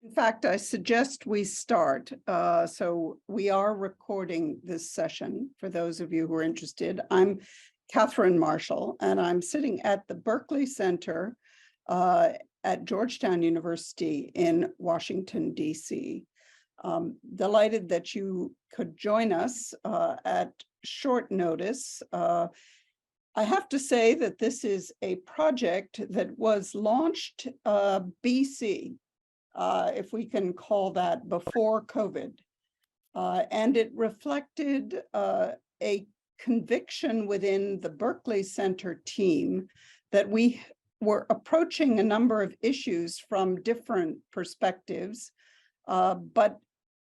In fact, I suggest we start. So we are recording this session for those of you who are interested. I'm Catherine Marshall, and I'm sitting at the Berkeley Center at Georgetown University in Washington, D.C. Delighted that you could join us at short notice. I have to say that this is a project that was launched BC, if we can call that, before COVID. And it reflected a conviction within the Berkeley Center team that we were approaching a number of issues from different perspectives, but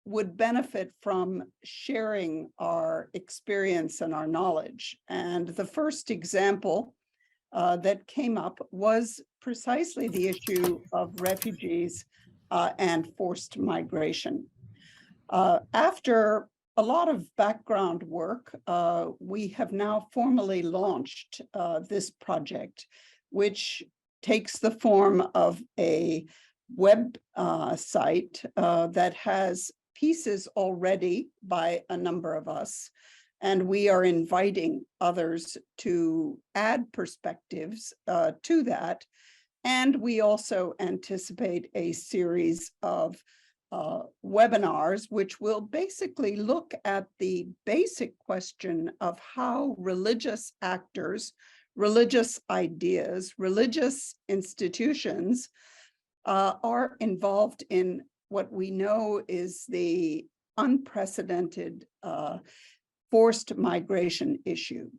would benefit from sharing our experience and our knowledge. And the first example that came up was precisely the issue of refugees and forced migration. After a lot of background work, we have now formally launched this project, which takes the form of a web site that has pieces already by a number of us, and we are inviting others to add perspectives to that. And we also anticipate a series of webinars, which will basically look at the basic question of how religious actors, religious ideas, religious institutions are involved in what we know is the unprecedented forced migration issue.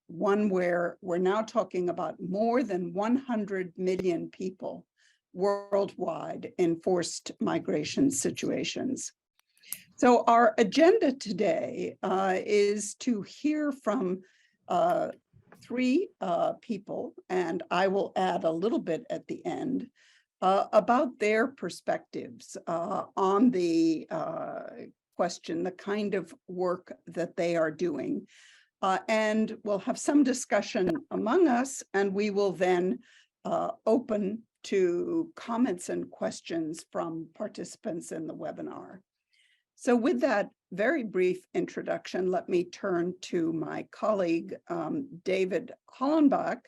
One where we're now talking about more than 100 million people worldwide in forced migration situations. So our agenda today is to hear from three people, and I will add a little bit at the end, about their perspectives on the question, the kind of work that they are doing. And we'll have some discussion among us, and we will then open to comments and questions from participants in the webinar. So with that very brief introduction, let me turn to my colleague, David Hollenbach.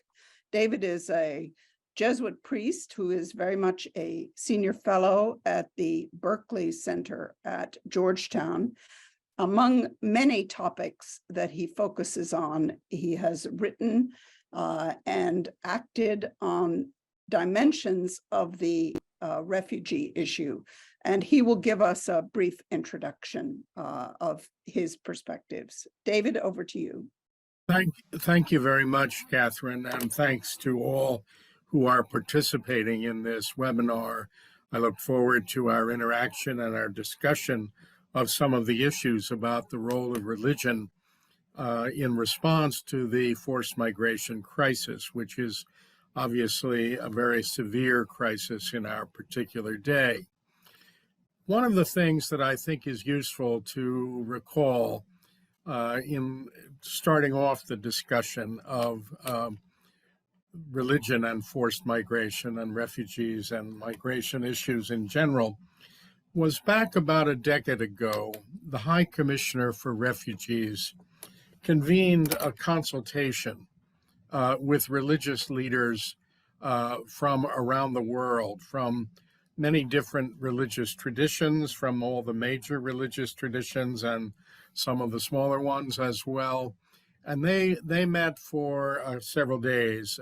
David is a Jesuit priest who is very much a senior fellow at the Berkeley Center at Georgetown. Among many topics that he focuses on, he has written and acted on dimensions of the refugee issue. And he will give us a brief introduction of his perspectives. David, over to you. Thank you very much, Catherine, and thanks to all who are participating in this webinar. I look forward to our interaction and our discussion of some of the issues about the role of religion in response to the forced migration crisis, which is obviously a very severe crisis in our particular day. One of the things that I think is useful to recall in starting off the discussion of religion and forced migration and refugees and migration issues in general was back about a decade ago, the High Commissioner for Refugees convened a consultation with religious leaders from around the world, from many different religious traditions, from all the major religious traditions and some of the smaller ones as well. And they met for several days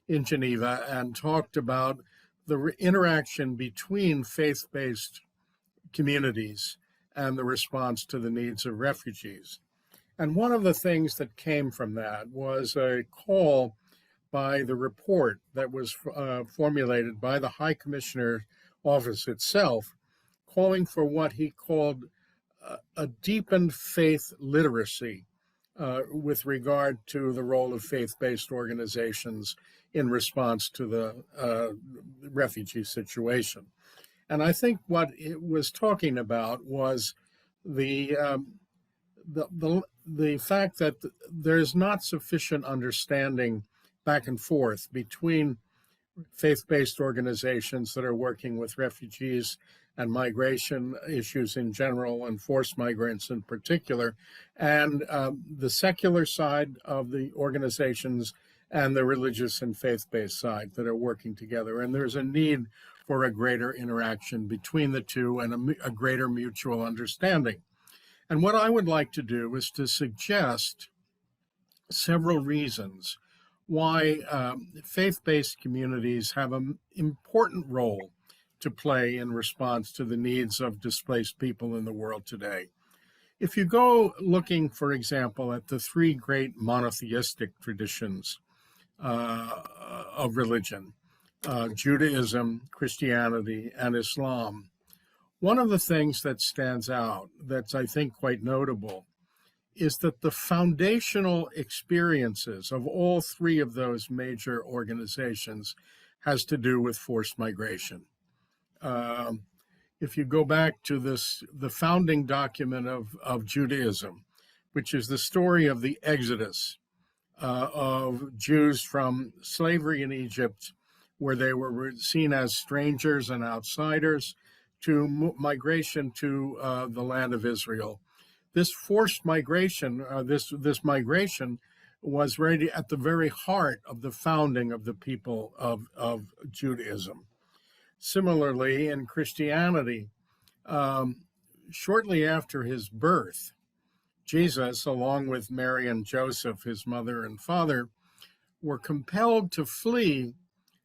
in Geneva and talked about the interaction between faith-based communities and the response to the needs of refugees. And one of the things that came from that was a call by the report that was formulated by the High Commissioner Office itself, calling for what he called a deepened faith literacy with regard to the role of faith-based organizations in response to the refugee situation. And I think what it was talking about was the fact that there's not sufficient understanding back and forth between faith-based organizations that are working with refugees and migration issues in general, and forced migrants in particular, and the secular side of the organizations and the religious and faith-based side that are working together. And there's a need for a greater interaction between the two and a greater mutual understanding. And what I would like to do is to suggest several reasons why faith-based communities have an important role to play in response to the needs of displaced people in the world today. If you go looking, for example, at the three great monotheistic traditions of religion, Judaism, Christianity, and Islam, one of the things that stands out that's, I think, quite notable is that the foundational experiences of all three of those major organizations has to do with forced migration. If you go back to the founding document of Judaism, which is the story of the exodus of Jews from slavery in Egypt, where they were seen as strangers and outsiders, to migration to the land of Israel. This forced migration, this migration was really at the very heart of the founding of the people of Judaism. Similarly, in Christianity, shortly after his birth, Jesus, along with Mary and Joseph, his mother and father, were compelled to flee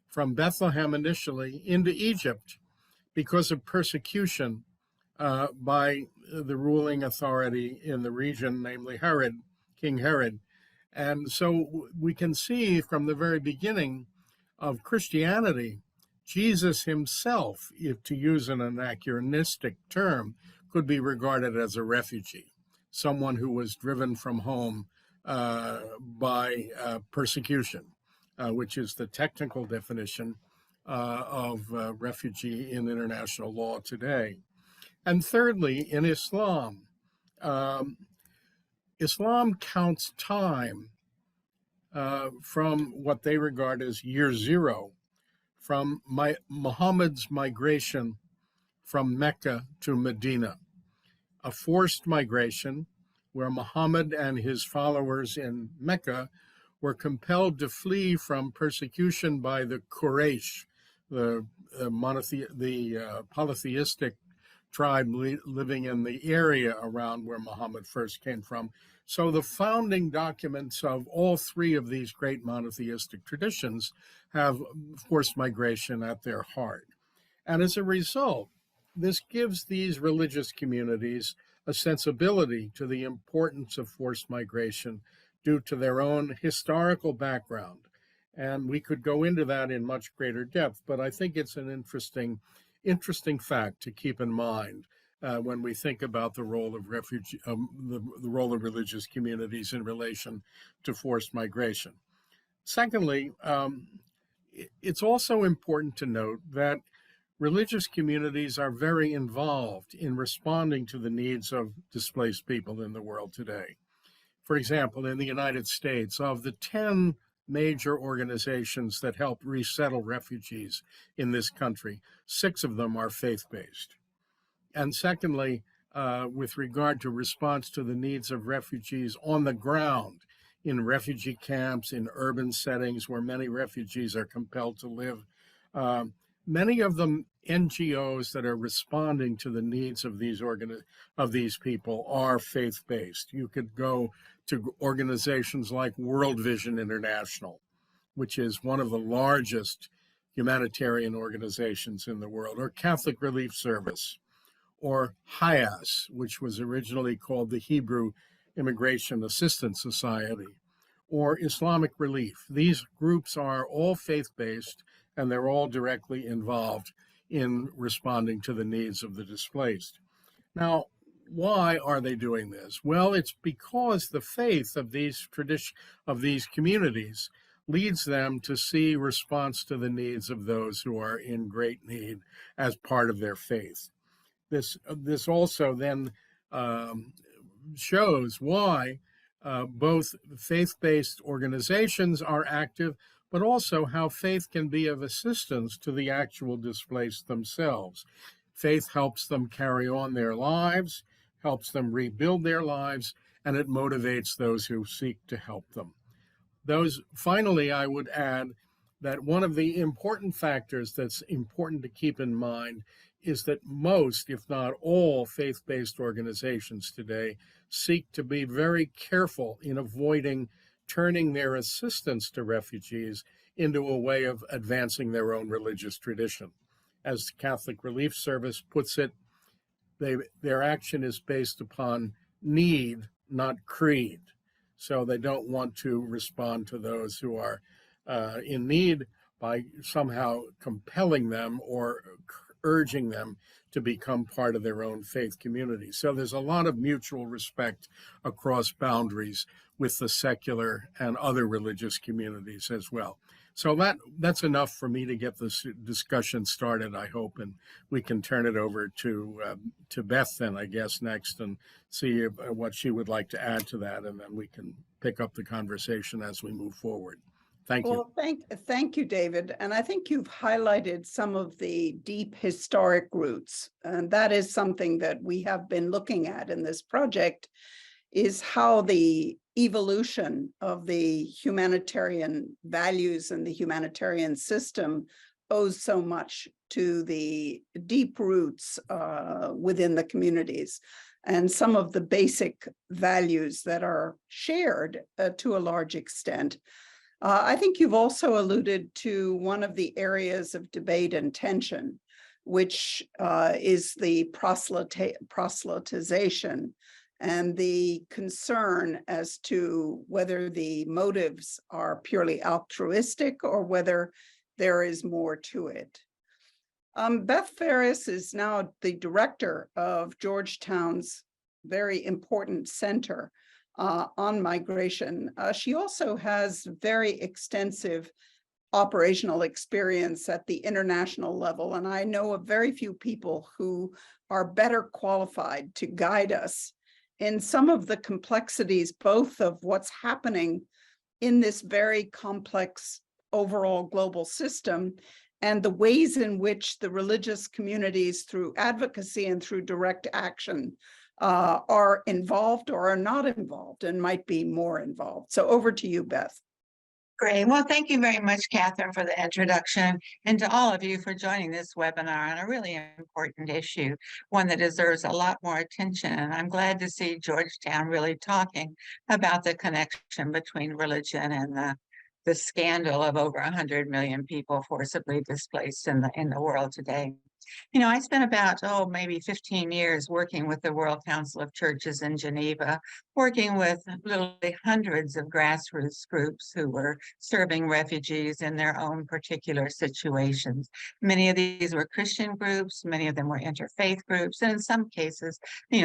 from Bethlehem initially into Egypt because of persecution by the ruling authority in the region, namely Herod, King Herod. And so we can see from the very beginning of Christianity, Jesus himself, if to use an anachronistic term, could be regarded as a refugee, someone who was driven from home by persecution, which is the technical definition of refugee in international law today. And thirdly, in Islam, Islam counts time from what they regard as year zero, from Muhammad's migration from Mecca to Medina, a forced migration where Muhammad and his followers in Mecca were compelled to flee from persecution by the Quraysh, the polytheistic tribe living in the area around where Muhammad first came from. So the founding documents of all three of these great monotheistic traditions have forced migration at their heart. And as a result, this gives these religious communities a sensibility to the importance of forced migration due to their own historical background. And we could go into that in much greater depth, but I think it's an interesting fact to keep in mind when we think about the role of the role of religious communities in relation to forced migration. Secondly, it's also important to note that religious communities are very involved in responding to the needs of displaced people in the world today. For example, in the United States, of the 10 major organizations that help resettle refugees in this country, 6 of them are faith-based. And secondly, with regard to response to the needs of refugees on the ground, in refugee camps, in urban settings where many refugees are compelled to live, many of them NGOs that are responding to the needs of these people are faith-based. You could go to organizations like World Vision International, which is one of the largest humanitarian organizations in the world, or Catholic Relief Service, or HIAS, which was originally called the Hebrew Immigration Assistance Society, or Islamic Relief. These groups are all faith-based, and they're all directly involved in responding to the needs of the displaced. Now, why are they doing this? Well, it's because the faith of these communities leads them to see response to the needs of those who are in great need as part of their faith. This also then shows why both faith-based organizations are active, but also how faith can be of assistance to the actual displaced themselves. Faith helps them carry on their lives, helps them rebuild their lives, and it motivates those who seek to help them. Finally, I would add that one of the important factors that's important to keep in mind is that most, if not all, faith-based organizations today seek to be very careful in avoiding turning their assistance to refugees into a way of advancing their own religious tradition. As the Catholic Relief Service puts it, their action is based upon need, not creed. So they don't want to respond to those who are in need by somehow compelling them or urging them to become part of their own faith community. So there's a lot of mutual respect across boundaries with the secular and other religious communities as well. So that's enough for me to get this discussion started, I hope, and we can turn it over to Beth then, I guess, next, and see what she would like to add to that, and then we can pick up the conversation as we move forward. Thank you. Well, thank you, David. And I think you've highlighted some of the deep historic roots, and that is something that we have been looking at in this project, is how the evolution of the humanitarian values and the humanitarian system owes so much to the deep roots within the communities and some of the basic values that are shared to a large extent. I think you've also alluded to one of the areas of debate and tension, which is the proselytization and the concern as to whether the motives are purely altruistic or whether there is more to it. Beth Ferris is now the director of Georgetown's very important center on migration. She also has very extensive operational experience at the international level, and I know of very few people who are better qualified to guide us in some of the complexities, both of what's happening in this very complex overall global system and the ways in which the religious communities, through advocacy and through direct action, are involved or are not involved and might be more involved. So over to you, Beth. Great. Well, thank you very much, Catherine, for the introduction, and to all of you for joining this webinar on a really important issue, one that deserves a lot more attention. And I'm glad to see Georgetown really talking about the connection between religion and the scandal of over 100 million people forcibly displaced in the world today. You know, I spent about, maybe 15 years working with the World Council of Churches in Geneva, working with literally hundreds of grassroots groups who were serving refugees in their own particular situations. Many of these were Christian groups, many of them were interfaith groups, and in some cases,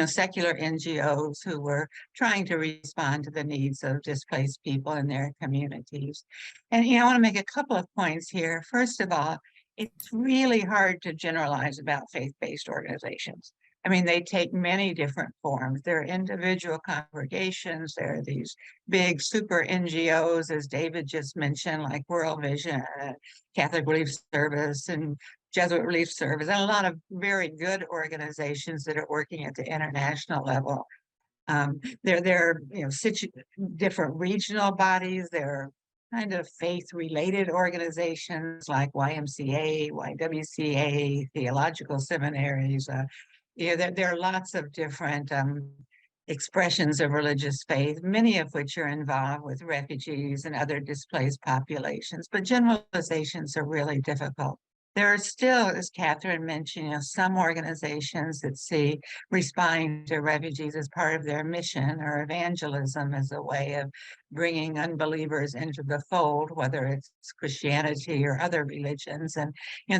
secular NGOs who were trying to respond to the needs of displaced people in their communities. And, I want to make a couple of points here. First of all, it's really hard to generalize about faith-based organizations. I mean, they take many different forms. There are individual congregations. There are these big super NGOs, as David just mentioned, like World Vision, Catholic Relief Service, and Jesuit Relief Service, and a lot of very good organizations that are working at the international level. There are different regional bodies. There are kind of faith-related organizations like YMCA, YWCA, theological seminaries. There are lots of different expressions of religious faith, many of which are involved with refugees and other displaced populations, but generalizations are really difficult. There are still, as Catherine mentioned, some organizations that see responding to refugees as part of their mission, or evangelism as a way of bringing unbelievers into the fold, whether it's Christianity or other religions. And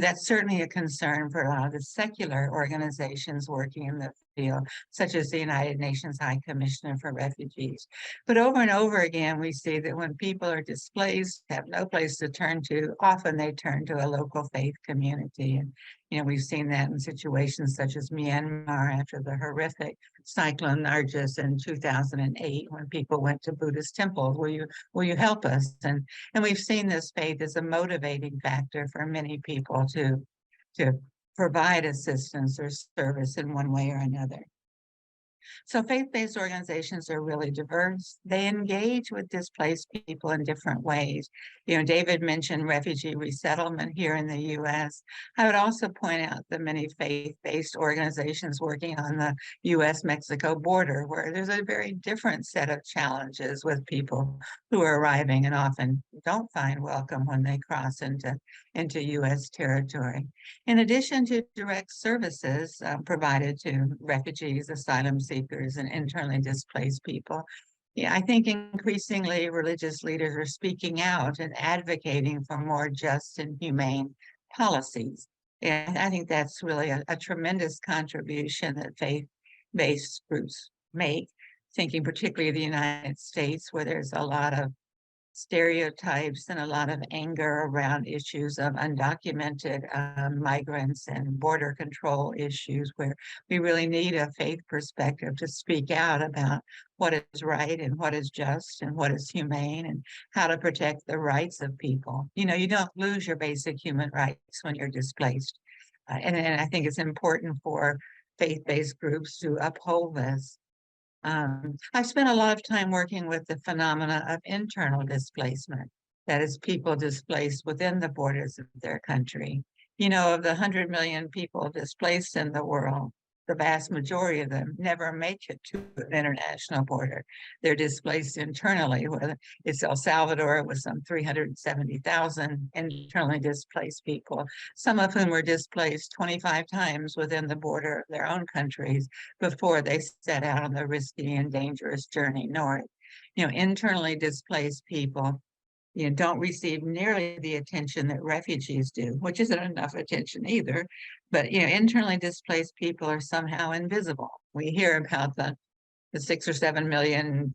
that's certainly a concern for a lot of the secular organizations working in the field, such as the United Nations High Commissioner for Refugees. But over and over again, we see that when people are displaced, have no place to turn to, often they turn to a local faith community. And we've seen that in situations such as Myanmar after the horrific Cyclone Nargis in 2008 when people went to Buddhist temples. Will you help us? And we've seen this faith as a motivating factor for many people to provide assistance or service in one way or another. So faith-based organizations are really diverse. They engage with displaced people in different ways. You know, David mentioned refugee resettlement here in the US. I would also point out the many faith-based organizations working on the US-Mexico border, where there's a very different set of challenges with people who are arriving and often don't find welcome when they cross into US territory. In addition to direct services provided to refugees, asylum seekers, and internally displaced people, yeah, I think increasingly religious leaders are speaking out and advocating for more just and humane policies. And I think that's really a tremendous contribution that faith-based groups make, thinking particularly of the United States, where there's a lot of stereotypes and a lot of anger around issues of undocumented migrants and border control issues, where we really need a faith perspective to speak out about what is right and what is just and what is humane and how to protect the rights of people. You know, you don't lose your basic human rights when you're displaced. And I think it's important for faith-based groups to uphold this. I've spent a lot of time working with the phenomena of internal displacement, that is, people displaced within the borders of their country. You know, of the 100 million people displaced in the world, the vast majority of them never make it to an international border. They're displaced internally, whether it's El Salvador with some 370,000 internally displaced people, some of whom were displaced 25 times within the border of their own countries before they set out on the risky and dangerous journey north. You know, internally displaced people, you know, don't receive nearly the attention that refugees do, which isn't enough attention either. But, you know, internally displaced people are somehow invisible. We hear about the 6 or 7 million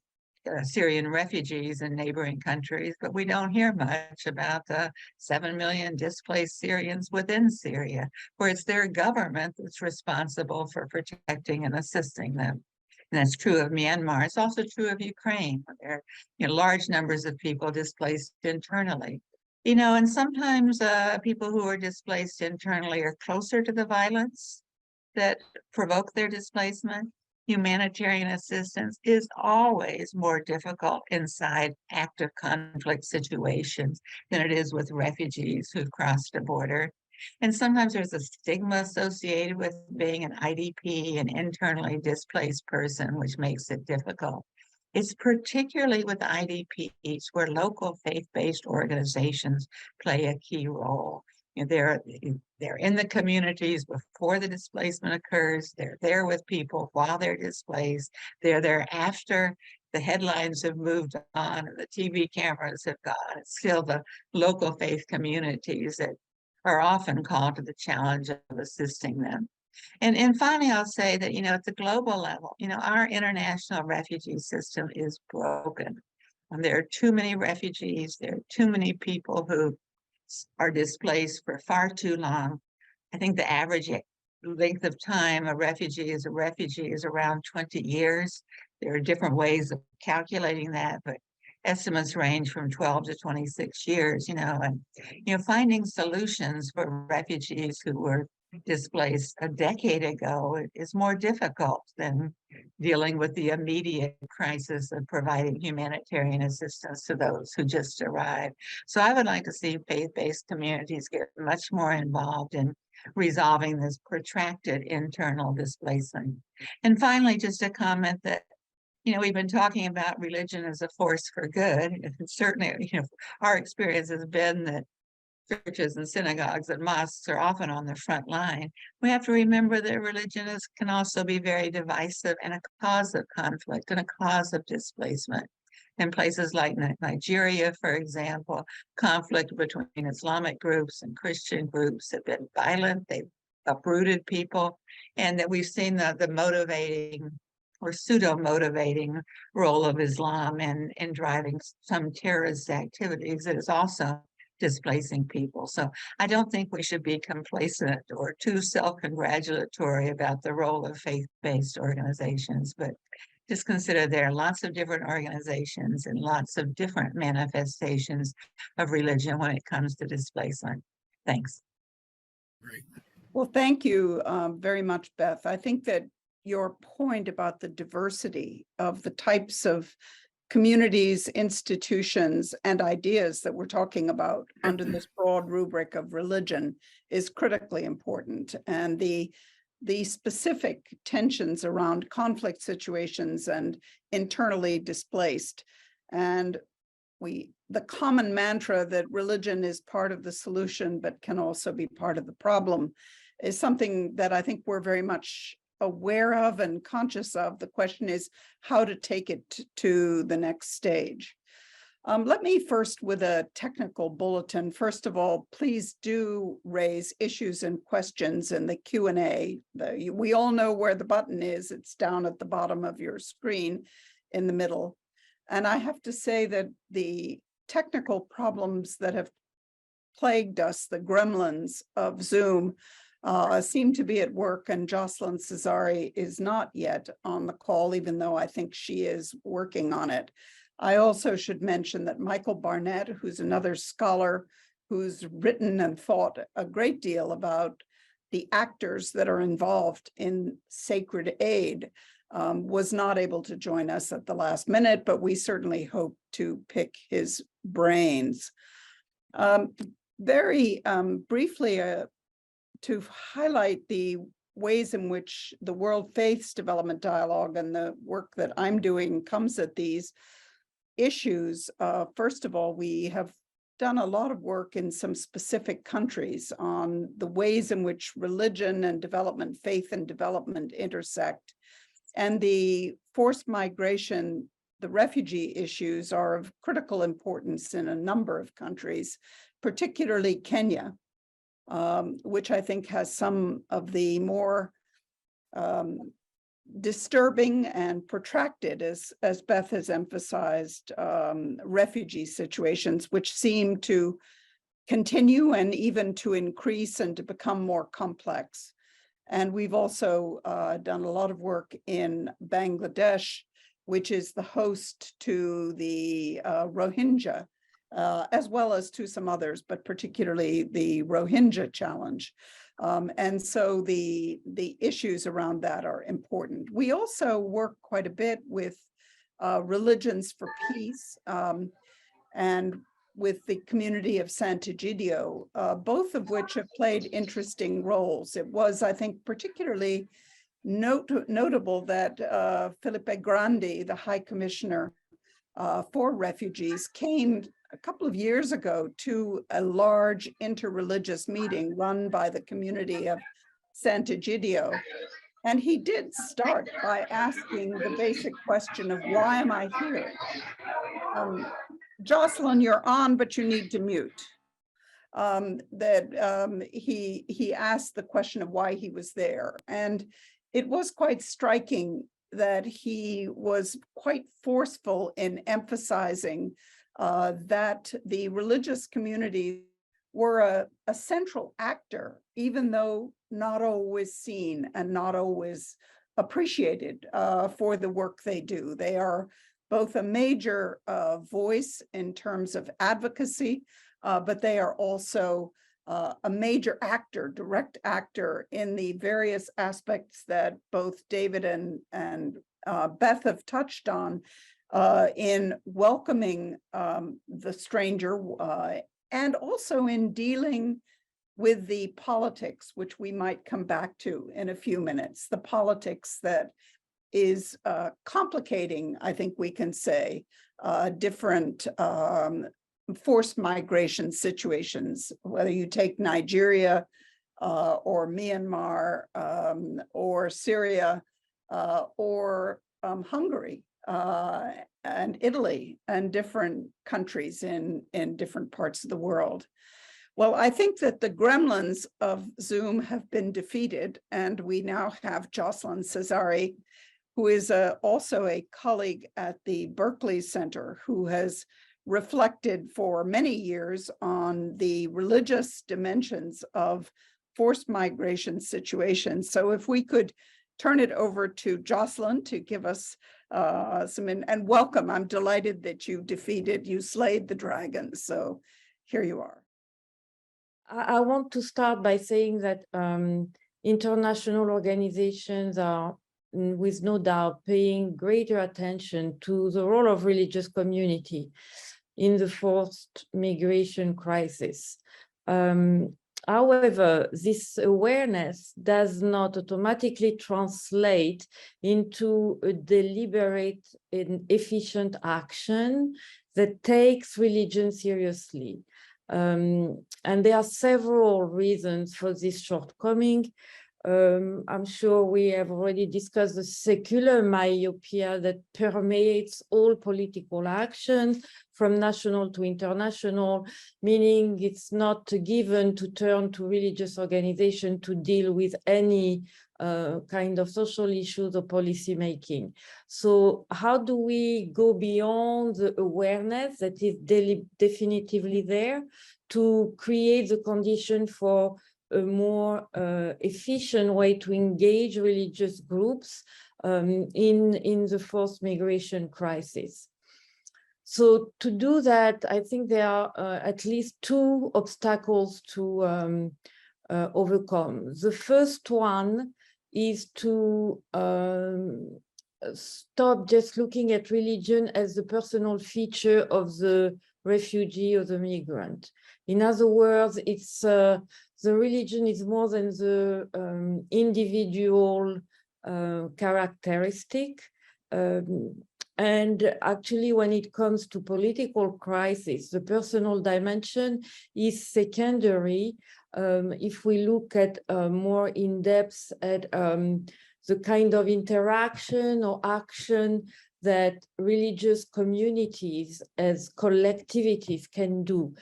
Syrian refugees in neighboring countries, but we don't hear much about the 7 million displaced Syrians within Syria, where it's their government that's responsible for protecting and assisting them. And that's true of Myanmar. It's also true of Ukraine, where there are, you know, large numbers of people displaced internally. You know, and sometimes people who are displaced internally are closer to the violence that provoke their displacement. Humanitarian assistance is always more difficult inside active conflict situations than it is with refugees who've crossed a border. And sometimes there's a stigma associated with being an IDP, an internally displaced person, which makes it difficult. It's particularly with IDPs where local faith-based organizations play a key role. You know, they're in the communities before the displacement occurs. They're there with people while they're displaced. They're there after the headlines have moved on and the TV cameras have gone. It's still the local faith communities that are often called to the challenge of assisting them. And finally, I'll say that, you know, at the global level, you know, our international refugee system is broken. There are too many refugees. There are too many people who are displaced for far too long. I think the average length of time a refugee is around 20 years. There are different ways of calculating that, but estimates range from 12 to 26 years, you know, and, you know, finding solutions for refugees who were displaced a decade ago is more difficult than dealing with the immediate crisis of providing humanitarian assistance to those who just arrived. So I would like to see faith-based communities get much more involved in resolving this protracted internal displacement. And finally, just a comment that, you know, we've been talking about religion as a force for good. And certainly, you know, our experience has been that churches and synagogues and mosques are often on the front line. We have to remember that religion can also be very divisive and a cause of conflict and a cause of displacement. In places like Nigeria, for example, conflict between Islamic groups and Christian groups have been violent. They've uprooted people, and that we've seen the motivating or pseudo-motivating role of Islam in driving some terrorist activities that has also displacing people. So I don't think we should be complacent or too self-congratulatory about the role of faith-based organizations, but just consider there are lots of different organizations and lots of different manifestations of religion when it comes to displacement. Thanks. Great. Well, thank you very much, Beth. I think that your point about the diversity of the types of communities, institutions, and ideas that we're talking about under this broad rubric of religion is critically important. And the specific tensions around conflict situations and internally displaced. And the common mantra that religion is part of the solution, but can also be part of the problem, is something that I think we're very much aware of and conscious of. The question is how to take it to the next stage. Let me first with a technical bulletin. First of all, please do raise issues and questions in the Q&A. We all know where the button is. It's down at the bottom of your screen in the middle. And I have to say that the technical problems that have plagued us, the gremlins of Zoom, seem to be at work, and Jocelyn Cesari is not yet on the call, even though I think she is working on it. I also should mention that Michael Barnett, who's another scholar who's written and thought a great deal about the actors that are involved in sacred aid, was not able to join us at the last minute, but we certainly hope to pick his brains. Very briefly, to highlight the ways in which the World Faiths Development Dialogue and the work that I'm doing comes at these issues. First of all, we have done a lot of work in some specific countries on the ways in which religion and development, faith and development intersect. And the forced migration, the refugee issues are of critical importance in a number of countries, particularly Kenya, which I think has some of the more disturbing and protracted, as Beth has emphasized, refugee situations, which seem to continue and even to increase and to become more complex. And we've also done a lot of work in Bangladesh, which is the host to the Rohingya, as well as to some others, but particularly the Rohingya challenge. And so the issues around that are important. We also work quite a bit with Religions for Peace and with the community of Sant'Egidio, both of which have played interesting roles. It was, I think, particularly notable that Felipe Grandi, the High Commissioner for Refugees, came a couple of years ago to a large interreligious meeting run by the community of Sant'Egidio. And he did start by asking the basic question of, why am I here? Jocelyn, you're on, but you need to mute. He asked the question of why he was there. And it was quite striking that he was quite forceful in emphasizing that the religious communities were a central actor, even though not always seen and not always appreciated for the work they do. They are both a major voice in terms of advocacy, but they are also a major actor, direct actor in the various aspects that both David and Beth have touched on in welcoming the stranger and also in dealing with the politics, which we might come back to in a few minutes, the politics that is complicating, I think we can say, different forced migration situations, whether you take Nigeria or Myanmar or Syria or Hungary and Italy and different countries in different parts of the world. Well, I think that the gremlins of Zoom have been defeated, and we now have Jocelyn Cesari, who is also a colleague at the Berkeley Center, who has reflected for many years on the religious dimensions of forced migration situations. So if we could turn it over to Jocelyn to give us and welcome. I'm delighted that you slayed the dragon. So here you are. I want to start by saying that international organizations are, with no doubt, paying greater attention to the role of religious community in the forced migration crisis. However, this awareness does not automatically translate into a deliberate and efficient action that takes religion seriously. And there are several reasons for this shortcoming. I'm sure we have already discussed the secular myopia that permeates all political actions from national to international, meaning it's not given to turn to religious organization to deal with any kind of social issues or policy making. So how do we go beyond the awareness that is definitively there to create the condition for a more efficient way to engage religious groups in the forced migration crisis? So to do that, I think there are at least two obstacles to overcome. The first one is to stop just looking at religion as the personal feature of the refugee or the migrant. In other words, it's the religion is more than the individual characteristic. And actually, when it comes to political crisis, the personal dimension is secondary. If we look at more in depth at the kind of interaction or action that religious communities as collectivities can do.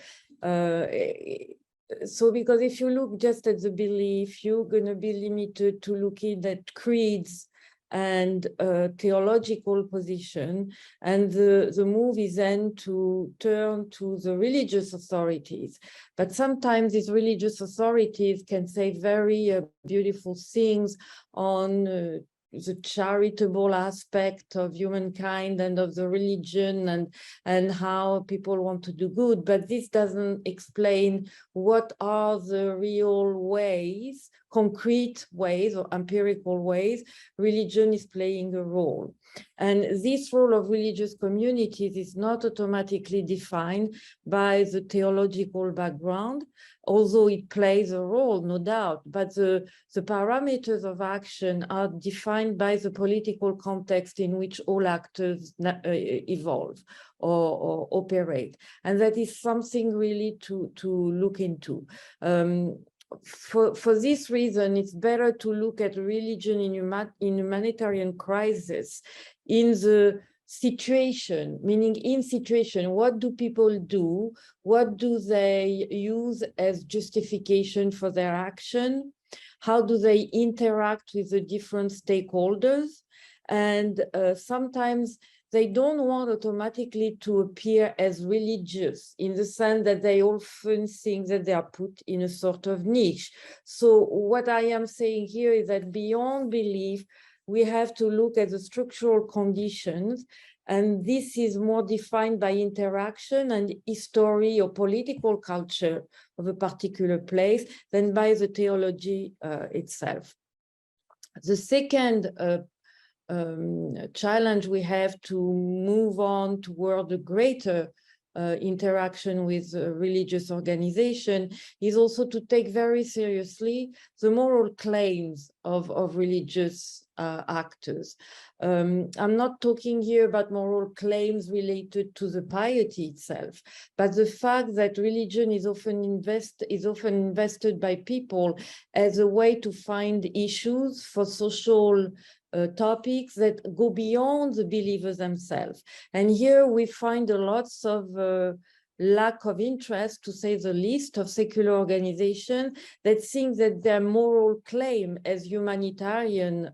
So because if you look just at the belief, you're going to be limited to looking at creeds and theological position, and the move is then to turn to the religious authorities. But sometimes these religious authorities can say very beautiful things on the charitable aspect of humankind and of the religion and how people want to do good, but this doesn't explain what are the real ways, concrete ways or empirical ways religion is playing a role. And this role of religious communities is not automatically defined by the theological background, although it plays a role, no doubt, but the parameters of action are defined by the political context in which all actors evolve or operate. And that is something really to look into. For this reason, it's better to look at religion in humanitarian crisis in the situation, meaning in situation, what do people do? What do they use as justification for their action? How do they interact with the different stakeholders? And sometimes they don't want automatically to appear as religious in the sense that they often think that they are put in a sort of niche. So what I am saying here is that beyond belief, we have to look at the structural conditions, and this is more defined by interaction and history or political culture of a particular place than by the theology itself. The second challenge we have to move on toward a greater interaction with religious organization is also to take very seriously the moral claims of religious actors. I'm not talking here about moral claims related to the piety itself, but the fact that religion is often invested by people as a way to find issues for social topics that go beyond the believers themselves. And here we find a lots of lack of interest, to say the least, of secular organizations that think that their moral claim as humanitarian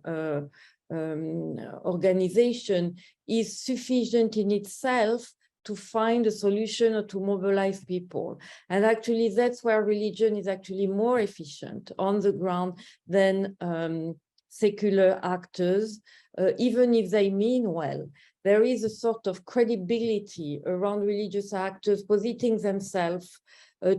organization is sufficient in itself to find a solution or to mobilize people. And actually, that's where religion is actually more efficient on the ground than secular actors, even if they mean well. There is a sort of credibility around religious actors positing themselves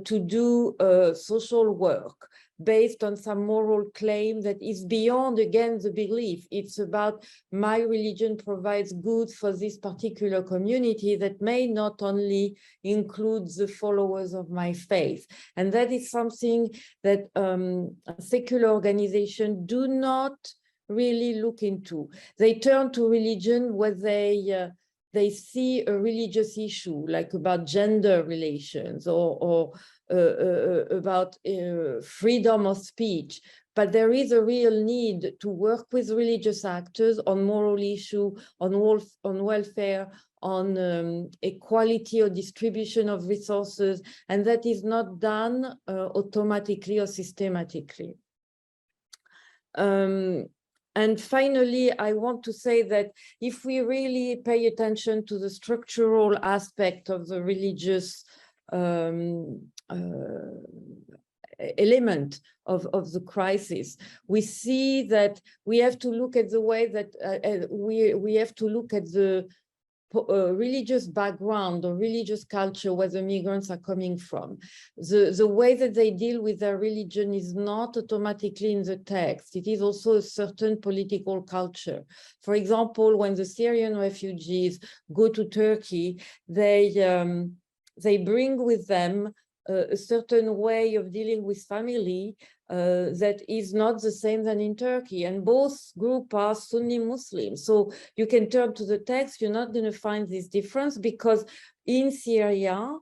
to do social work based on some moral claim that is beyond, again, the belief. It's about my religion provides good for this particular community that may not only include the followers of my faith. And that is something that secular organizations do not really look into. They turn to religion when they see a religious issue, like about gender relations or about freedom of speech. But there is a real need to work with religious actors on moral issue, on welfare, on equality or distribution of resources, and that is not done automatically or systematically. And finally, I want to say that if we really pay attention to the structural aspect of the religious element of the crisis, we see that we have to look at the way that we have to look at the religious background or religious culture where the migrants are coming from. The way that they deal with their religion is not automatically in the text. It is also a certain political culture. For example, when the Syrian refugees go to Turkey, they bring with them a certain way of dealing with family that is not the same than in Turkey. And both groups are Sunni Muslims. So you can turn to the text, you're not going to find this difference, because in Syria,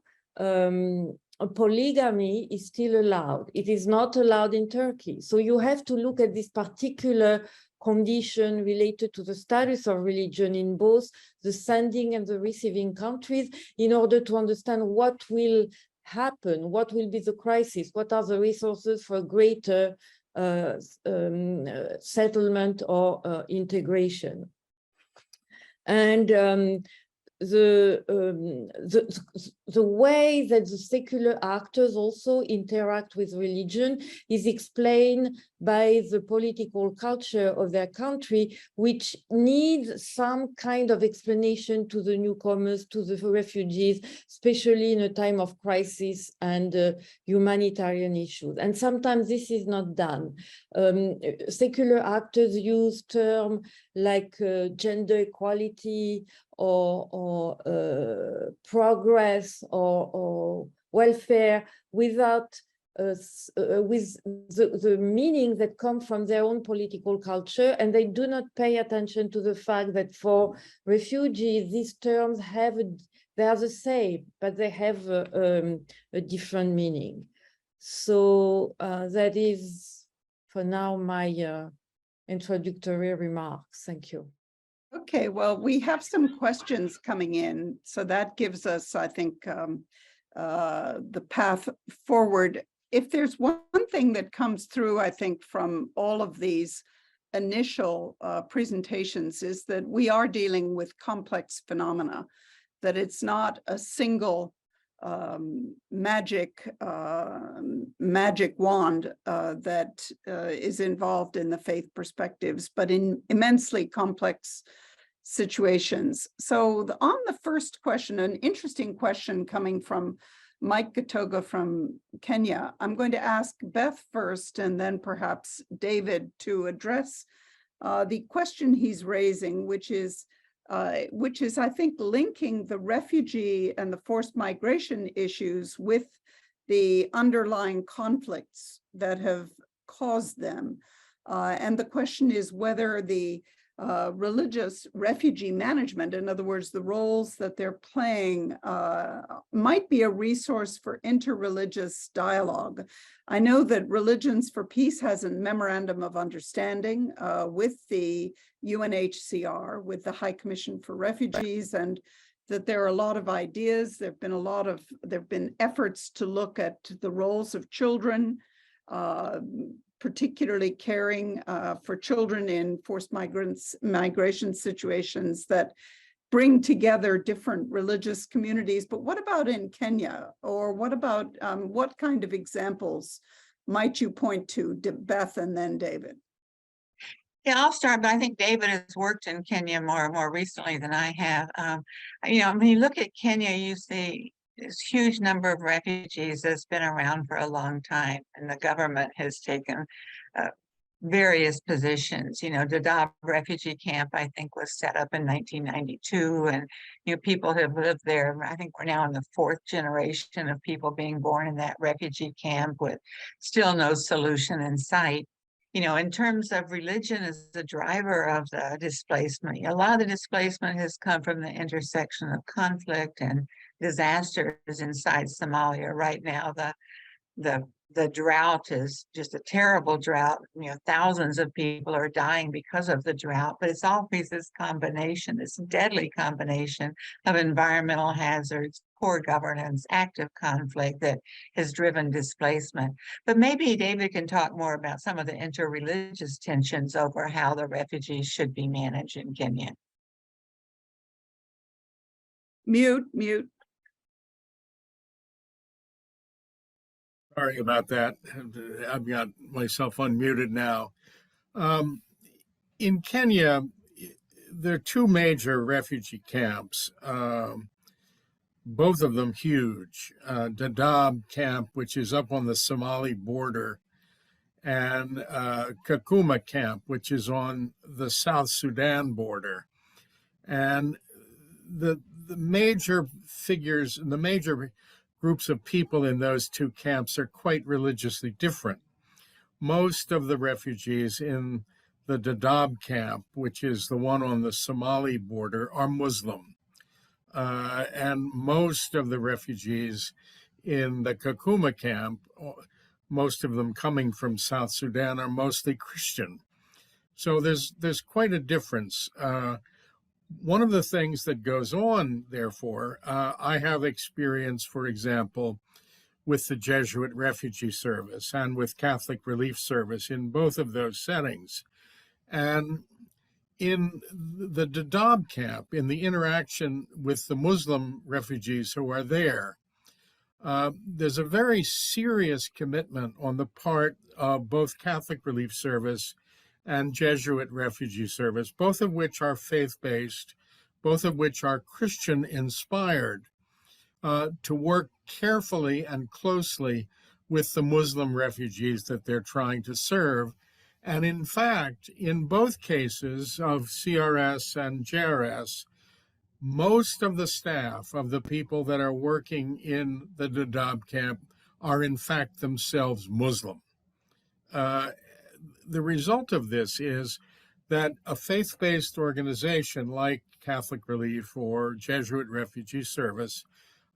polygamy is still allowed. It is not allowed in Turkey. So you have to look at this particular condition related to the status of religion in both the sending and the receiving countries in order to understand what will happen, what will be the crisis, what are the resources for greater settlement or integration. And the way that the secular actors also interact with religion is explained by the political culture of their country, which needs some kind of explanation to the newcomers, to the refugees, especially in a time of crisis and humanitarian issues. And sometimes this is not done. Secular actors use terms like gender equality or progress or welfare without with the meaning that come from their own political culture, and they do not pay attention to the fact that for refugees these terms they are the same, but they have a different meaning. So that is for now my introductory remarks. Thank you. Okay, well, we have some questions coming in, so that gives us, I think, the path forward. If there's one thing that comes through, I think, from all of these initial presentations is that we are dealing with complex phenomena, that it's not a single magic wand that is involved in the faith perspectives, but in immensely complex situations. So on the first question, an interesting question coming from Mike Gatoga from Kenya, I'm going to ask Beth first and then perhaps David to address the question he's raising, which is, I think, linking the refugee and the forced migration issues with the underlying conflicts that have caused them. And the question is whether the religious refugee management, in other words, the roles that they're playing, might be a resource for interreligious dialogue. I know that Religions for Peace has a memorandum of understanding with the UNHCR, with the High Commission for Refugees, and that there are a lot of ideas. There have been efforts to look at the roles of children, particularly caring for children in forced migration situations that bring together different religious communities. But what about in Kenya? Or what about what kind of examples might you point to, Beth and then David? Yeah, I'll start, but I think David has worked in Kenya more recently than I have. When you look at Kenya, you see this huge number of refugees that's been around for a long time, and the government has taken various positions. Dadaab refugee camp, I think, was set up in 1992, and people have lived there. I think we're now in the fourth generation of people being born in that refugee camp with still no solution in sight. In terms of religion as the driver of the displacement, a lot of the displacement has come from the intersection of conflict and disasters inside Somalia. Right now, the drought is just a terrible drought. Thousands of people are dying because of the drought, but it's always this combination, this deadly combination of environmental hazards, poor governance, active conflict that has driven displacement. But maybe David can talk more about some of the interreligious tensions over how the refugees should be managed in Kenya. Mute. Sorry about that. I've got myself unmuted now. In Kenya, there are two major refugee camps, both of them huge. Dadaab camp, which is up on the Somali border, and Kakuma camp, which is on the South Sudan border. And the major figures, the major groups of people in those two camps are quite religiously different. Most of the refugees in the Dadaab camp, which is the one on the Somali border, are Muslim. And most of the refugees in the Kakuma camp, most of them coming from South Sudan, are mostly Christian. So there's quite a difference. One of the things that goes on, therefore, I have experience, for example, with the Jesuit Refugee Service and with Catholic Relief Service in both of those settings. And in the Dadaab camp, in the interaction with the Muslim refugees who are there, there's a very serious commitment on the part of both Catholic Relief Service and Jesuit Refugee Service, both of which are faith-based, both of which are Christian-inspired, to work carefully and closely with the Muslim refugees that they're trying to serve. And in fact, in both cases of CRS and JRS, most of the staff of the people that are working in the Dadaab camp are in fact themselves Muslim. The result of this is that a faith-based organization like Catholic Relief or Jesuit Refugee Service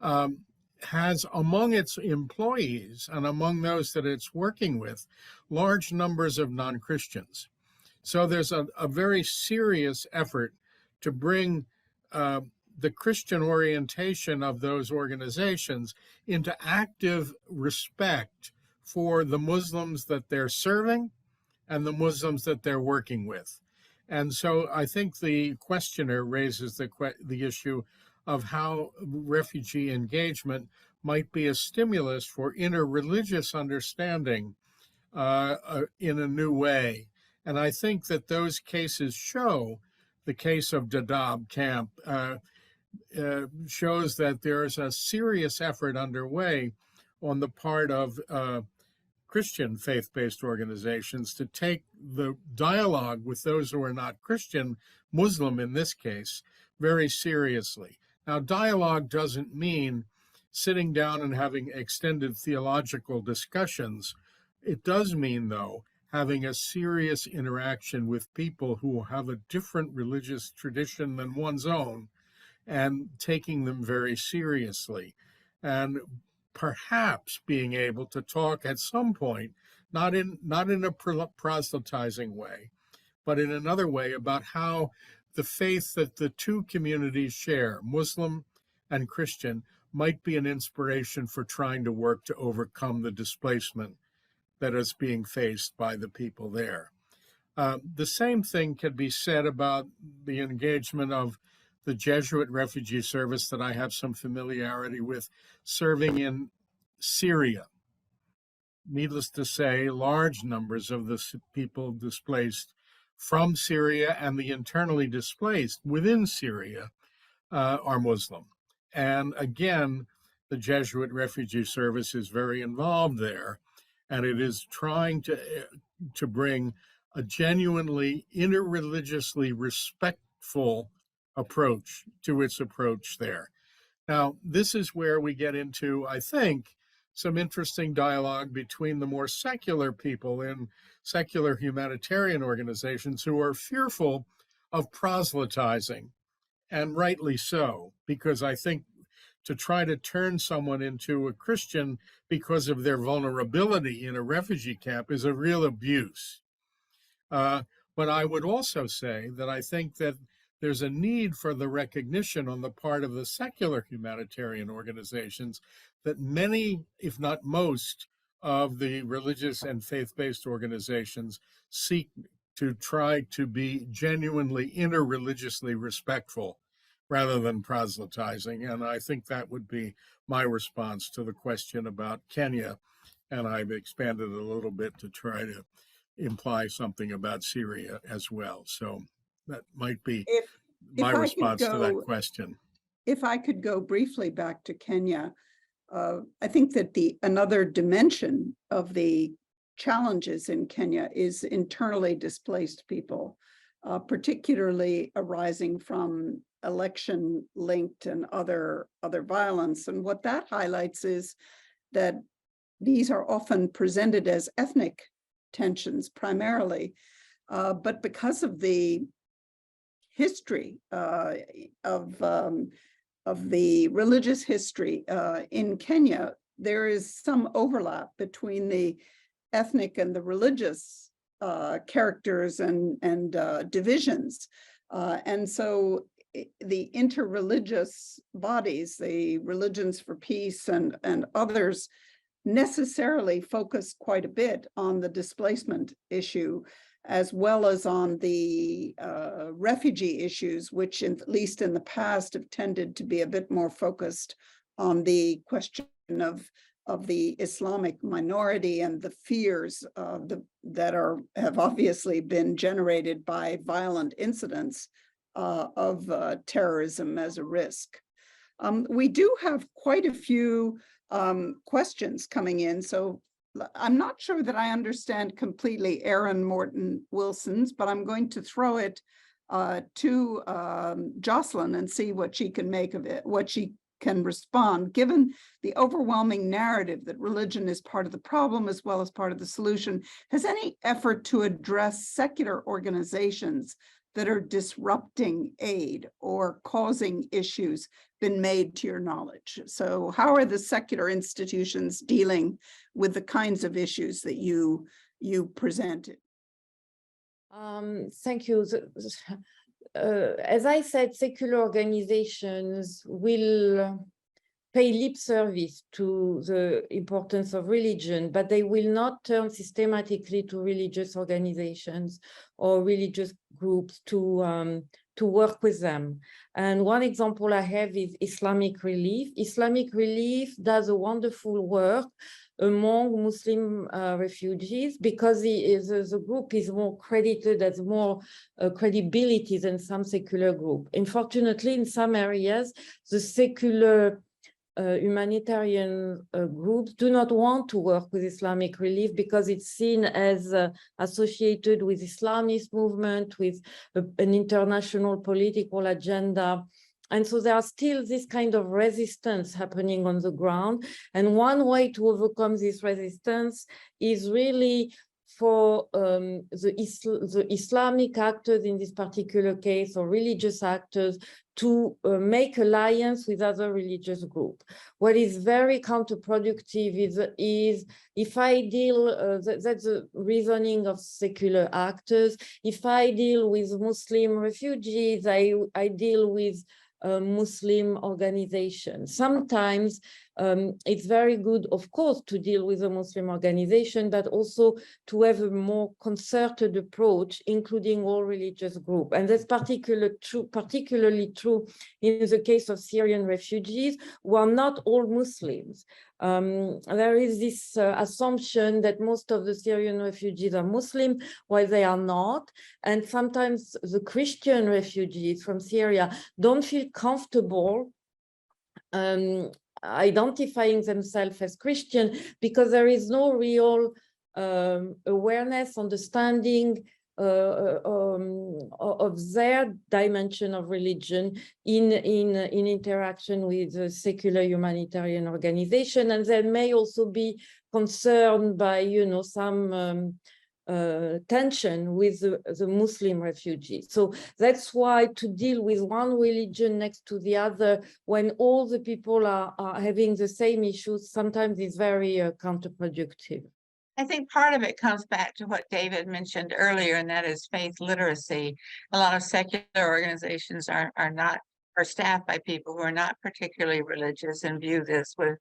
has among its employees and among those that it's working with large numbers of non-Christians. So there's a very serious effort to bring the Christian orientation of those organizations into active respect for the Muslims that they're serving and the Muslims that they're working with. And so I think the questioner raises the issue of how refugee engagement might be a stimulus for interreligious understanding in a new way. And I think that those cases show, the case of Dadaab camp shows that there is a serious effort underway on the part of Christian faith-based organizations to take the dialogue with those who are not Christian, Muslim in this case, very seriously. Now, dialogue doesn't mean sitting down and having extended theological discussions. It does mean, though, having a serious interaction with people who have a different religious tradition than one's own and taking them very seriously. And perhaps being able to talk at some point, not in a proselytizing way, but in another way about how the faith that the two communities share, Muslim and Christian, might be an inspiration for trying to work to overcome the displacement that is being faced by the people there. The same thing can be said about the engagement of the Jesuit refugee service that I have some familiarity with, serving in Syria. Needless to say, large numbers of the people displaced from Syria and the internally displaced within Syria are Muslim. And again, the Jesuit Refugee Service is very involved there, and it is trying to bring a genuinely interreligiously respectful approach to its approach there. Now, this is where we get into, I think, some interesting dialogue between the more secular people in secular humanitarian organizations who are fearful of proselytizing, and rightly so, because I think to try to turn someone into a Christian because of their vulnerability in a refugee camp is a real abuse. But I would also say that I think that there's a need for the recognition on the part of the secular humanitarian organizations that many, if not most, of the religious and faith-based organizations seek to try to be genuinely interreligiously respectful rather than proselytizing. And I think that would be my response to the question about Kenya. And I've expanded a little bit to try to imply something about Syria as well. So that might be my I could response to that go- question. If I could go briefly back to Kenya, I think that another dimension of the challenges in Kenya is internally displaced people, particularly arising from election-linked and other violence. And what that highlights is that these are often presented as ethnic tensions primarily, but because of the history of the religious history in Kenya, there is some overlap between the ethnic and the religious characters and divisions. And so the interreligious bodies, the Religions for Peace and others, necessarily focus quite a bit on the displacement issue, as well as on the refugee issues, which at least in the past have tended to be a bit more focused on the question of the Islamic minority and the fears that have obviously been generated by violent incidents of terrorism as a risk. We do have quite a few questions coming in, so I'm not sure that I understand completely Erin Morton Wilson's, but I'm going to throw it to Jocelyn and see what she can make of it, what she can respond. Given the overwhelming narrative that religion is part of the problem as well as part of the solution, has any effort to address secular organizations that are disrupting aid or causing issues been made to your knowledge? So how are the secular institutions dealing with the kinds of issues that you presented? Thank you. As I said, secular organizations will pay lip service to the importance of religion, but they will not turn systematically to religious organizations or religious groups to work with them. And one example I have is Islamic Relief. Islamic Relief does a wonderful work among Muslim refugees because the group is more credited as more credibility than some secular group. Unfortunately, in some areas, the secular humanitarian groups do not want to work with Islamic Relief because it's seen as associated with Islamist movement, with an international political agenda. And so there are still this kind of resistance happening on the ground. And one way to overcome this resistance is really for the Islamic actors in this particular case, or religious actors, to make alliance with other religious groups. What is very counterproductive is if I deal, that's the reasoning of secular actors, if I deal with Muslim refugees, I deal with Muslim organization. Sometimes it's very good, of course, to deal with a Muslim organization, but also to have a more concerted approach, including all religious groups. And that's particularly true in the case of Syrian refugees, who are not all Muslims. There is this assumption that most of the Syrian refugees are Muslim, while they are not. And sometimes the Christian refugees from Syria don't feel comfortable identifying themselves as Christian because there is no real awareness, understanding of their dimension of religion in interaction with a secular humanitarian organization, and they may also be concerned by, some tension with the Muslim refugees. So that's why to deal with one religion next to the other when all the people are having the same issues sometimes is very counterproductive. I think part of it comes back to what David mentioned earlier, and that is faith literacy. A lot of secular organizations are staffed by people who are not particularly religious and view this with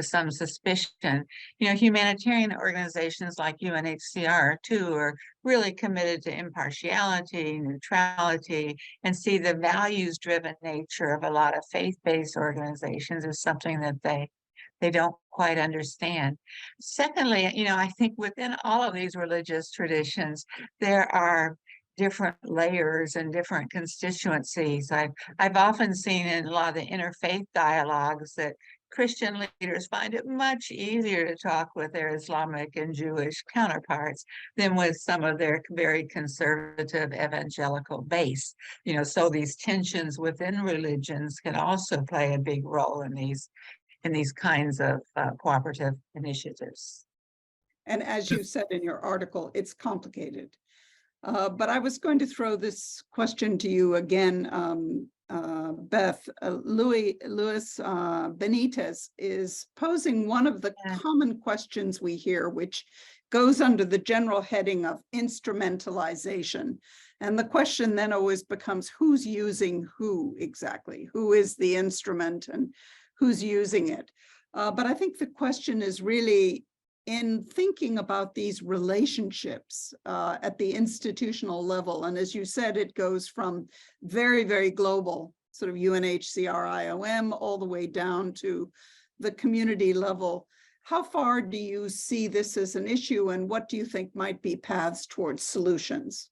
some suspicion. Humanitarian organizations like UNHCR too are really committed to impartiality, neutrality, and see the values-driven nature of a lot of faith-based organizations is something that they don't quite understand. Secondly, I think within all of these religious traditions, there are different layers and different constituencies. I've often seen in a lot of the interfaith dialogues that Christian leaders find it much easier to talk with their Islamic and Jewish counterparts than with some of their very conservative evangelical base. So these tensions within religions can also play a big role in these kinds of cooperative initiatives. And as you said in your article, it's complicated. But I was going to throw this question to you again, Beth. Luis Benitez is posing one of the common questions we hear, which goes under the general heading of instrumentalization. And the question then always becomes, who's using who exactly? Who is the instrument and who's using it? But I think the question is really in thinking about these relationships at the institutional level. And as you said, it goes from very, very global, sort of UNHCR, IOM, all the way down to the community level. How far do you see this as an issue, and what do you think might be paths towards solutions?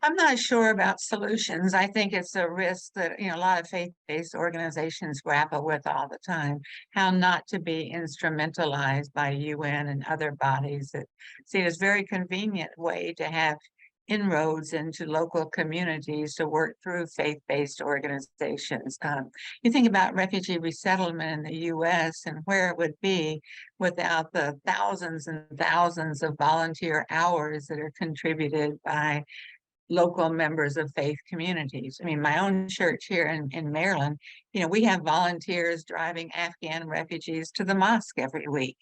I'm not sure about solutions. I think it's a risk that a lot of faith-based organizations grapple with all the time, how not to be instrumentalized by UN and other bodies that see it as a very convenient way to have inroads into local communities to work through faith-based organizations. You think about refugee resettlement in the US and where it would be without the thousands and thousands of volunteer hours that are contributed by local members of faith communities. I mean, my own church here in Maryland, we have volunteers driving Afghan refugees to the mosque every week.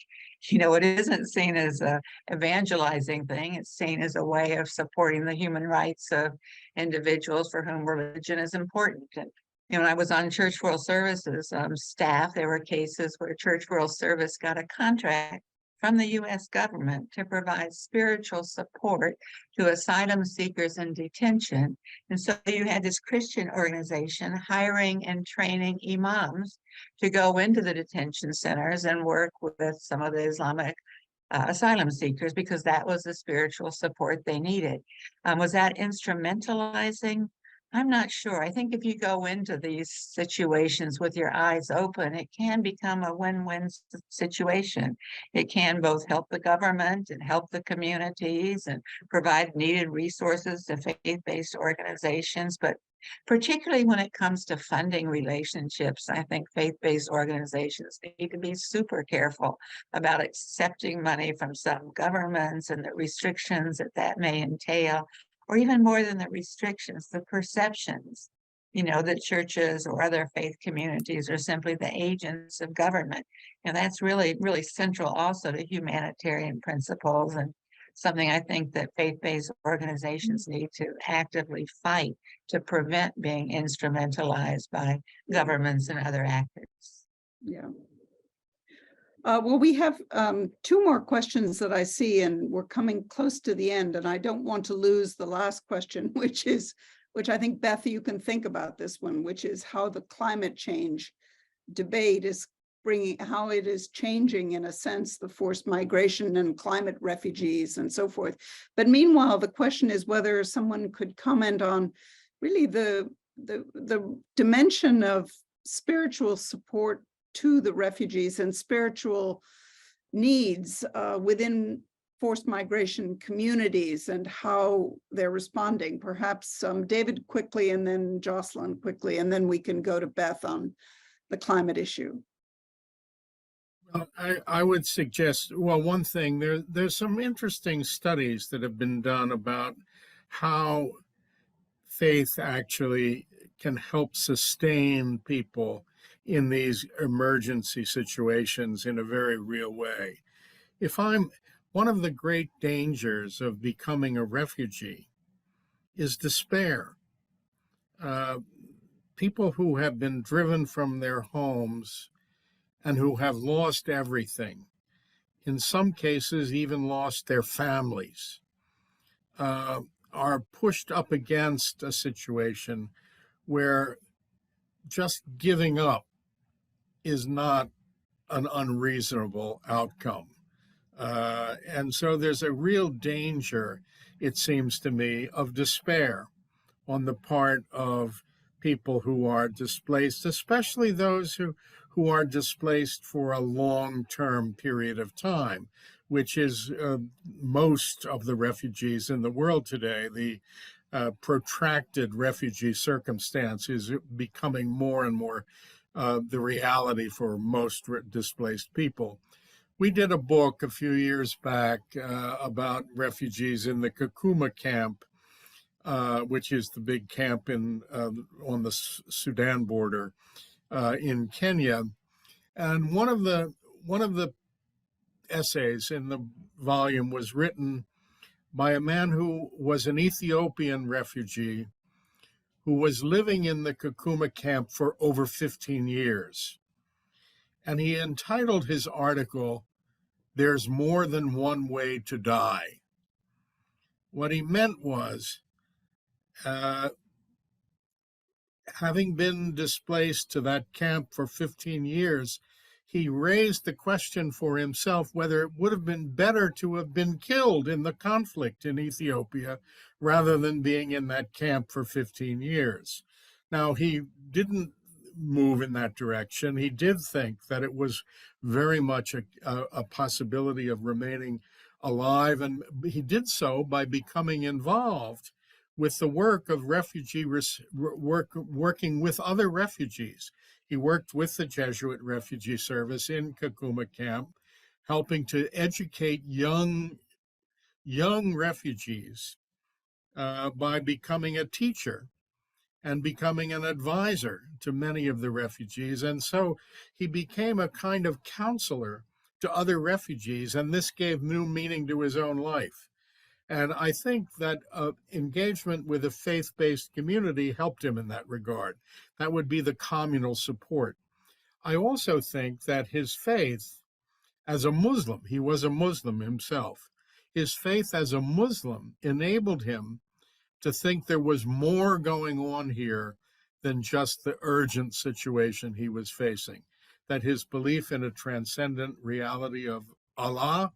It isn't seen as a evangelizing thing. It's seen as a way of supporting the human rights of individuals for whom religion is important. And when I was on Church World Services staff, there were cases where Church World Service got a contract from the U.S. government to provide spiritual support to asylum seekers in detention. And so you had this Christian organization hiring and training imams to go into the detention centers and work with some of the Islamic asylum seekers because that was the spiritual support they needed. Was that instrumentalizing? I'm not sure. I think if you go into these situations with your eyes open, it can become a win-win situation. It can both help the government and help the communities and provide needed resources to faith-based organizations. But particularly when it comes to funding relationships, I think faith-based organizations need to be super careful about accepting money from some governments and the restrictions that may entail. Or even more than the restrictions, the perceptions, that churches or other faith communities are simply the agents of government. And that's really, really central also to humanitarian principles and something I think that faith-based organizations need to actively fight to prevent being instrumentalized by governments and other actors. Yeah. Well, we have two more questions that I see, and we're coming close to the end, and I don't want to lose the last question, which I think, Beth, you can think about this one, which is how the climate change debate is how it is changing, in a sense, the forced migration and climate refugees and so forth. But meanwhile, the question is whether someone could comment on really the dimension of spiritual support to the refugees and spiritual needs within forced migration communities and how they're responding. Perhaps David quickly, and then Jocelyn quickly, and then we can go to Beth on the climate issue. Well, I would suggest, well, one thing, there's some interesting studies that have been done about how faith actually can help sustain people in these emergency situations in a very real way. One of the great dangers of becoming a refugee is despair. People who have been driven from their homes and who have lost everything, in some cases even lost their families, are pushed up against a situation where just giving up is not an unreasonable outcome. And so there's a real danger, it seems to me, of despair on the part of people who are displaced, especially those who are displaced for a long-term period of time, which is most of the refugees in the world today. The protracted refugee circumstance is becoming more and more the reality for most displaced people. We did a book a few years back about refugees in the Kakuma camp, which is the big camp on the Sudan border in Kenya. And one of the essays in the volume was written by a man who was an Ethiopian refugee who was living in the Kakuma camp for over 15 years. And he entitled his article, "There's More Than One Way to Die." What he meant was, having been displaced to that camp for 15 years, he raised the question for himself whether it would have been better to have been killed in the conflict in Ethiopia rather than being in that camp for 15 years. Now, he didn't move in that direction. He did think that it was very much a possibility of remaining alive, and he did so by becoming involved with the work of working with other refugees. He worked with the Jesuit Refugee Service in Kakuma camp, helping to educate young refugees by becoming a teacher and becoming an advisor to many of the refugees. And so he became a kind of counselor to other refugees, and this gave new meaning to his own life. And I think that engagement with a faith-based community helped him in that regard. That would be the communal support. I also think that his faith as a Muslim, he was a Muslim himself, his faith as a Muslim enabled him to think there was more going on here than just the urgent situation he was facing, that his belief in a transcendent reality of Allah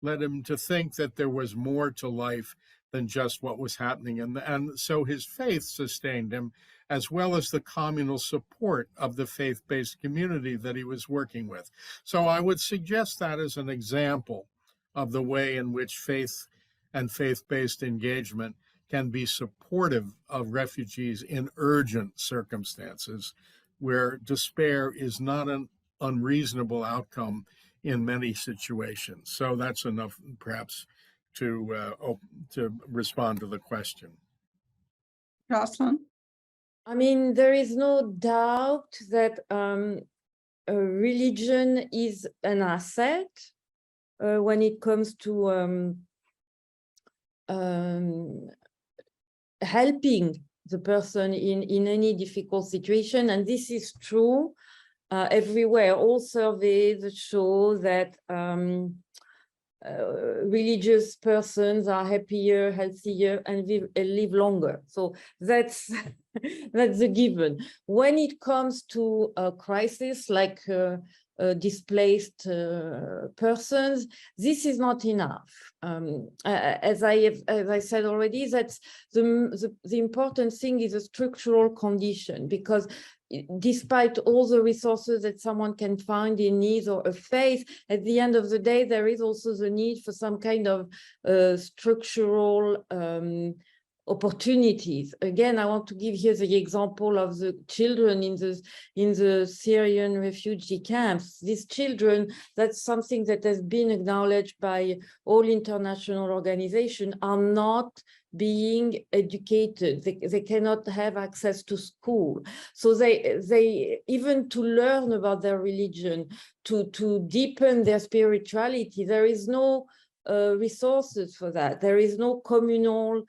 led him to think that there was more to life than just what was happening. And so his faith sustained him, as well as the communal support of the faith-based community that he was working with. So I would suggest that as an example of the way in which faith and faith-based engagement can be supportive of refugees in urgent circumstances where despair is not an unreasonable outcome in many situations. So that's enough, perhaps, to respond to the question. Jocelyn? I mean, there is no doubt that a religion is an asset when it comes to helping the person in any difficult situation. And this is true everywhere. All surveys show that religious persons are happier, healthier, and live longer. So that's that's a given. When it comes to a crisis like displaced persons, this is not enough. As I said already, that's the important thing is a structural condition, because despite all the resources that someone can find in need or a faith, at the end of the day, there is also the need for some kind of structural opportunities. Again, I want to give here the example of the children in the Syrian refugee camps. These children, that's something that has been acknowledged by all international organizations, are not being educated. They cannot have access to school. So they even to learn about their religion, to deepen their spirituality, there is no resources for that. There is no communal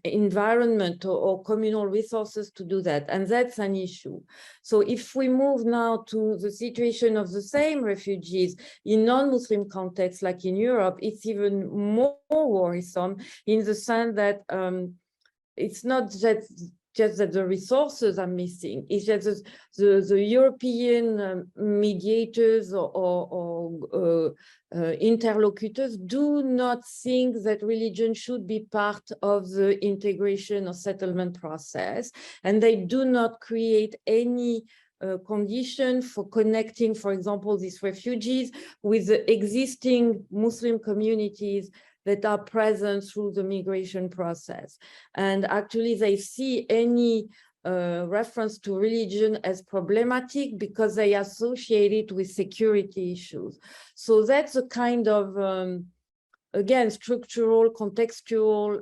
environment or communal resources to do that, and that's an issue. So if we move now to the situation of the same refugees in non-Muslim contexts like in Europe, it's even more worrisome in the sense that it's not just that the resources are missing, it's just the European mediators or interlocutors do not think that religion should be part of the integration or settlement process, and they do not create any condition for connecting, for example, these refugees with the existing Muslim communities that are present through the migration process. And actually they see any reference to religion as problematic because they associate it with security issues. So that's a kind of, again, structural, contextual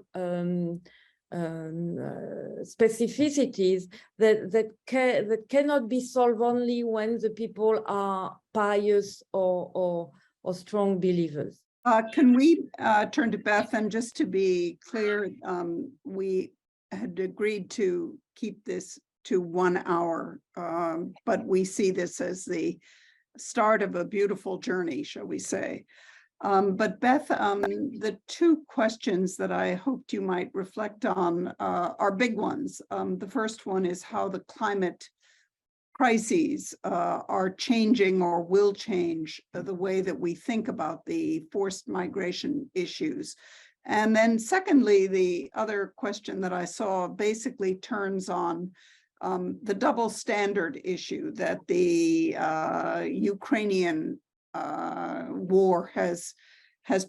specificities that cannot be solved only when the people are pious or strong believers. Can we turn to Beth? And just to be clear, we had agreed to keep this to 1 hour, but we see this as the start of a beautiful journey, shall we say. But Beth, the two questions that I hoped you might reflect on are big ones. The first one is how the climate crises are changing or will change the way that we think about the forced migration issues. And then secondly, the other question that I saw basically turns on the double standard issue that the Ukrainian war has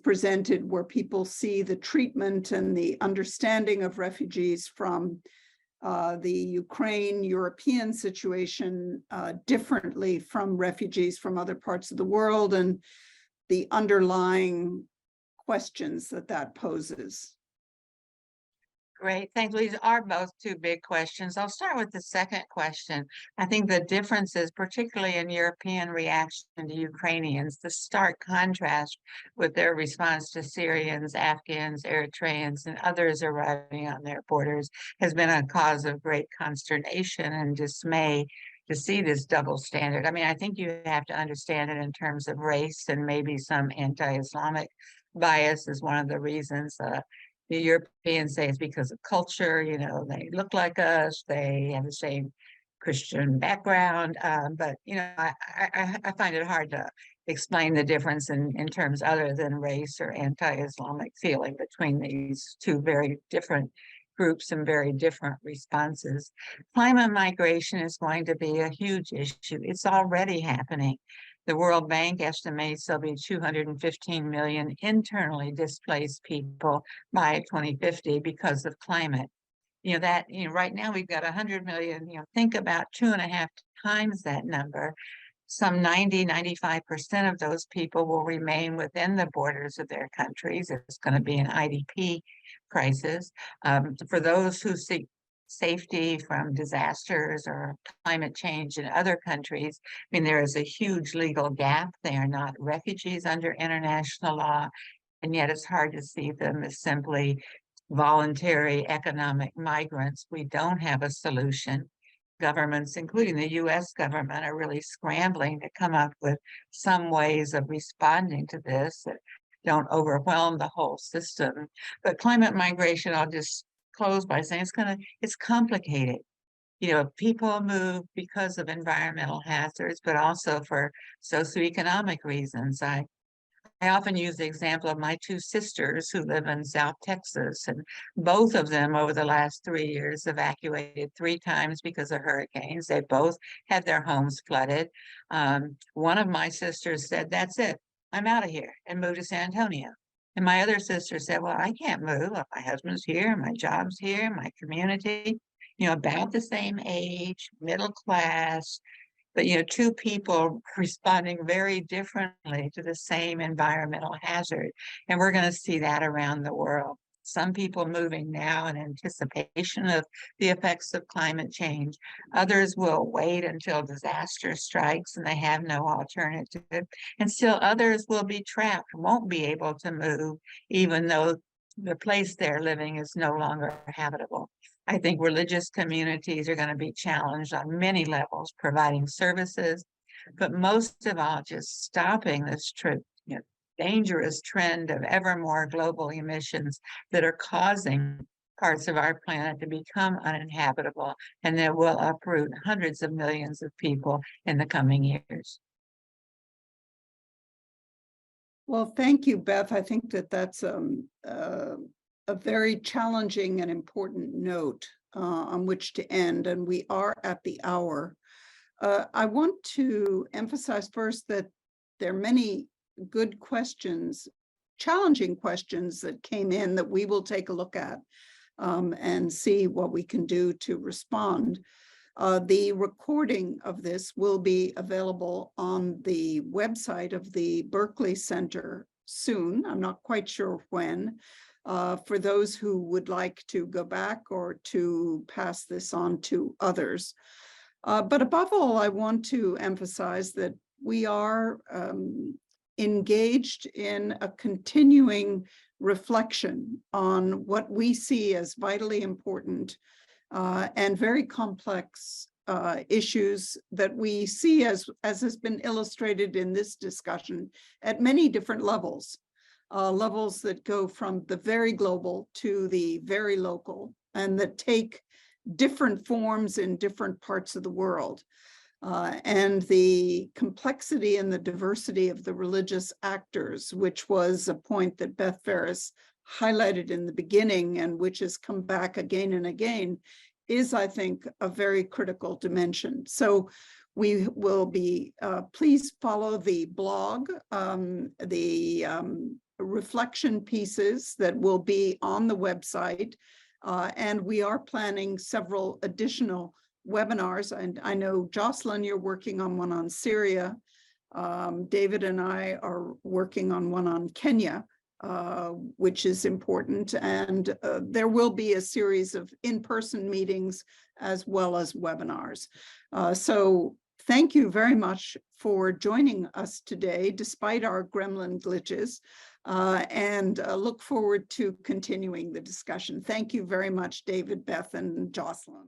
presented, where people see the treatment and the understanding of refugees from the European situation differently from refugees from other parts of the world, and the underlying questions that poses. Great, thanks. These are both two big questions. I'll start with the second question. I think the differences, particularly in European reaction to Ukrainians, the stark contrast with their response to Syrians, Afghans, Eritreans, and others arriving on their borders has been a cause of great consternation and dismay to see this double standard. I mean, I think you have to understand it in terms of race, and maybe some anti-Islamic bias is one of the reasons. The Europeans say it's because of culture, you know, they look like us, they have the same Christian background, but, you know, I find it hard to explain the difference in terms other than race or anti-Islamic feeling between these two very different groups and very different responses. Climate migration is going to be a huge issue. It's already happening. The World Bank estimates there'll be 215 million internally displaced people by 2050 because of climate. You know, right now we've got 100 million, you know, think about 2.5 times that number. Some 95% of those people will remain within the borders of their countries. It's going to be an IDP crisis. For those who seek safety from disasters or climate change in other countries, I mean, there is a huge legal gap. They are not refugees under international law. and yet it's hard to see them as simply voluntary economic migrants. We don't have a solution. Governments, including the US government, are really scrambling to come up with some ways of responding to this that don't overwhelm the whole system. But climate migration, I'll just close by saying it's complicated. You know, people move because of environmental hazards, but also for socioeconomic reasons. I often use the example of my two sisters who live in South Texas, and both of them over the last 3 years evacuated 3 times because of hurricanes. They both had their homes flooded. One of my sisters said, "That's it, I'm out of here," and moved to San Antonio. And my other sister said, "Well, I can't move. My husband's here, my job's here, my community," you know, about the same age, middle class, but, you know, 2 people responding very differently to the same environmental hazard. And we're going to see that around the world. Some people moving now in anticipation of the effects of climate change. Others will wait until disaster strikes and they have no alternative. And still others will be trapped, won't be able to move, even though the place they're living is no longer habitable. I think religious communities are going to be challenged on many levels, providing services, but most of all, just stopping this dangerous trend of ever more global emissions that are causing parts of our planet to become uninhabitable and that will uproot hundreds of millions of people in the coming years. Well, thank you, Beth. I think that that's a very challenging and important note on which to end, and we are at the hour. I want to emphasize first that there are many good questions, challenging questions that came in that we will take a look at and see what we can do to respond. The recording of this will be available on the website of the Berkeley Center soon. I'm not quite sure when. For those who would like to go back or to pass this on to others. But above all, I want to emphasize that we are engaged in a continuing reflection on what we see as vitally important and very complex issues that we see as has been illustrated in this discussion at many different levels. Levels that go from the very global to the very local and that take different forms in different parts of the world. And the complexity and the diversity of the religious actors, which was a point that Beth Ferris highlighted in the beginning and which has come back again and again, is, I think, a very critical dimension. So we will be, please follow the blog, reflection pieces that will be on the website. And we are planning several additional webinars. And I know, Jocelyn, you're working on one on Syria. David and I are working on one on Kenya, which is important. And there will be a series of in-person meetings as well as webinars. So thank you very much for joining us today, despite our gremlin glitches. And look forward to continuing the discussion. Thank you very much, David, Beth, and Jocelyn.